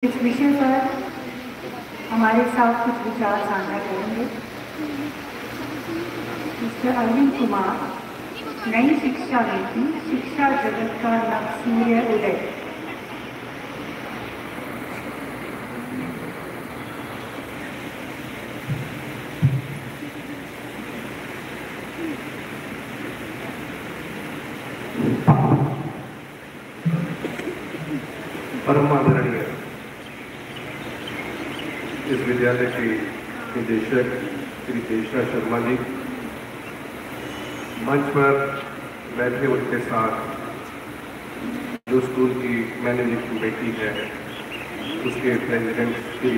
इस विषय पर हमारे साथ कुछ विचार साझा करेंगे मिस्टर अरविंद कुमार। नई शिक्षा नीति, शिक्षा जगत का नवसूर्य उदय। परम आदरणीय इस विद्यालय के निदेशक श्री देशना शर्मा जी, मंच पर बैठे उनके साथ जो स्कूल की मैनेजिंग कमेटी है उसके प्रेसिडेंट श्री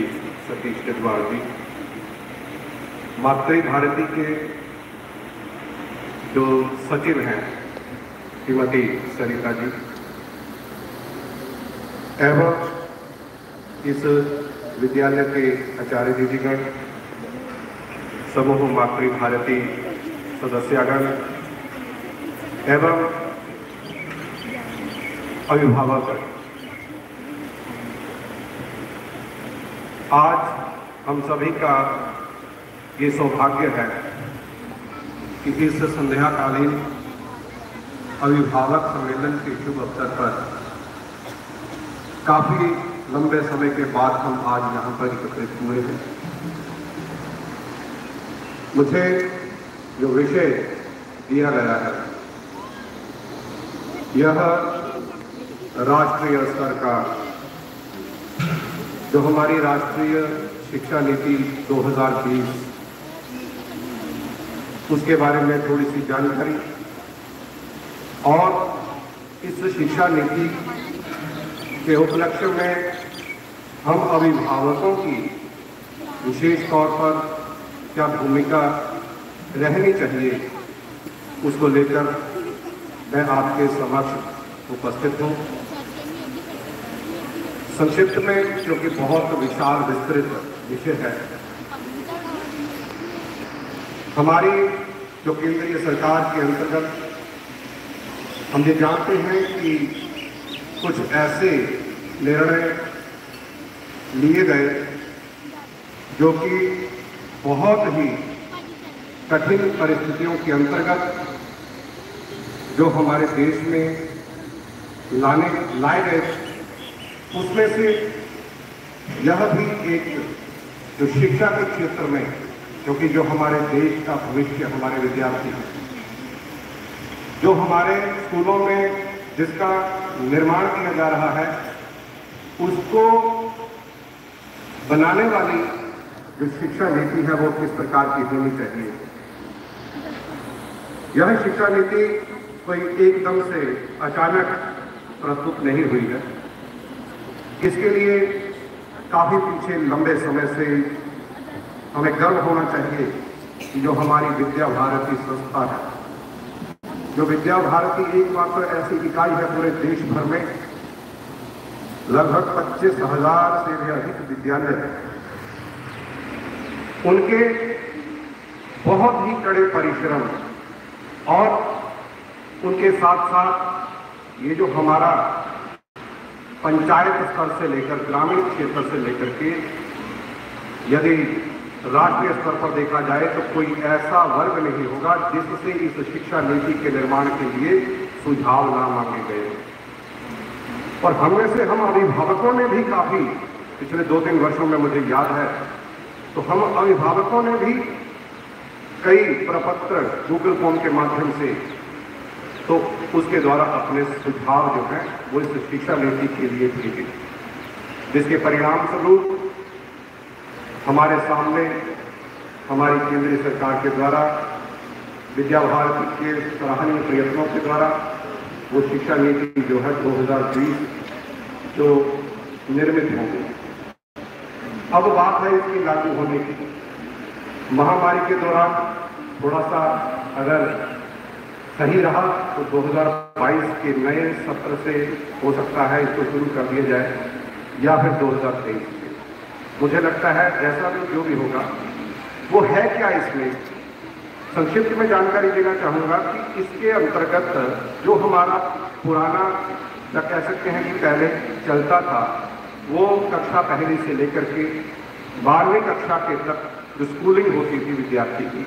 सतीश गजवाल जी, मातृ भारती के जो सचिव हैं श्रीमती सरिता जी, एवं इस विद्यालय के आचार्य दीदीगण, समूह मातृ भारती सदस्यगण एवं अभिभावक, आज हम सभी का ये सौभाग्य है कि इस संध्याकालीन अभिभावक सम्मेलन के शुभ अवसर पर काफी लंबे समय के बाद हम आज यहाँ पर एकत्रित हुए हैं। मुझे जो विषय दिया गया है यह राष्ट्रीय स्तर का जो हमारी राष्ट्रीय शिक्षा नीति 2020 उसके बारे में थोड़ी सी जानकारी और इस शिक्षा नीति के उपलक्ष्य में हम अभिभावकों की विशेष तौर पर क्या भूमिका रहनी चाहिए उसको लेकर मैं आपके समक्ष उपस्थित हूँ। संक्षिप्त में, क्योंकि बहुत विशाल विस्तृत विषय है, हमारी जो केंद्रीय सरकार के अंतर्गत हम ये जानते हैं कि कुछ ऐसे निर्णय लिए गए जो कि बहुत ही कठिन परिस्थितियों के अंतर्गत जो हमारे देश में लाए गए, उसमें से यह भी एक जो शिक्षा के क्षेत्र में, क्योंकि जो हमारे देश का भविष्य हमारे विद्यार्थी हैं, जो हमारे स्कूलों में जिसका निर्माण किया जा रहा है, उसको बनाने वाली जो शिक्षा नीति है वो किस प्रकार की होनी चाहिए। यह शिक्षा नीति कोई एकदम से अचानक प्रस्तुत नहीं हुई है। इसके लिए काफी पीछे लंबे समय से हमें गर्व होना चाहिए कि जो हमारी विद्या भारती संस्था है, जो विद्या भारती एकमात्र ऐसी इकाई है पूरे देश भर में, लगभग 25,000 से भी अधिक विद्यालय हैं, उनके बहुत ही कड़े परिश्रम और उनके साथ साथ ये जो हमारा पंचायत स्तर से लेकर ग्रामीण क्षेत्र से लेकर के यदि राष्ट्रीय स्तर पर देखा जाए तो कोई ऐसा वर्ग नहीं होगा जिससे इस शिक्षा नीति के निर्माण के लिए सुझाव ना मांगे गए। और हममें से हम अभिभावकों ने भी काफी पिछले 2-3 वर्षों में मुझे याद है तो हम अभिभावकों ने भी कई प्रपत्र गूगल फॉर्म के माध्यम से तो उसके द्वारा अपने सुझाव जो हैं वो इस शिक्षा नीति के लिए भेजे, जिसके परिणाम स्वरूप हमारे सामने हमारी केंद्रीय सरकार के द्वारा विद्या भारती के सराहनीय प्रयत्नों के द्वारा वो शिक्षा नीति जो है 2020 जो निर्मित होगी। अब बात है इसकी लागू होने की। महामारी के दौरान थोड़ा सा अगर सही रहा तो 2022 के नए सत्र से हो सकता है इसको शुरू कर दिया जाए या फिर 2023 से। मुझे लगता है जैसा भी जो भी होगा वो है क्या, इसमें संक्षिप्त में जानकारी देना चाहूंगा कि इसके अंतर्गत जो हमारा पुराना या कह सकते हैं कि पहले चलता था वो कक्षा पहली से लेकर के 12वीं कक्षा के तक जो स्कूलिंग होती थी विद्यार्थी की,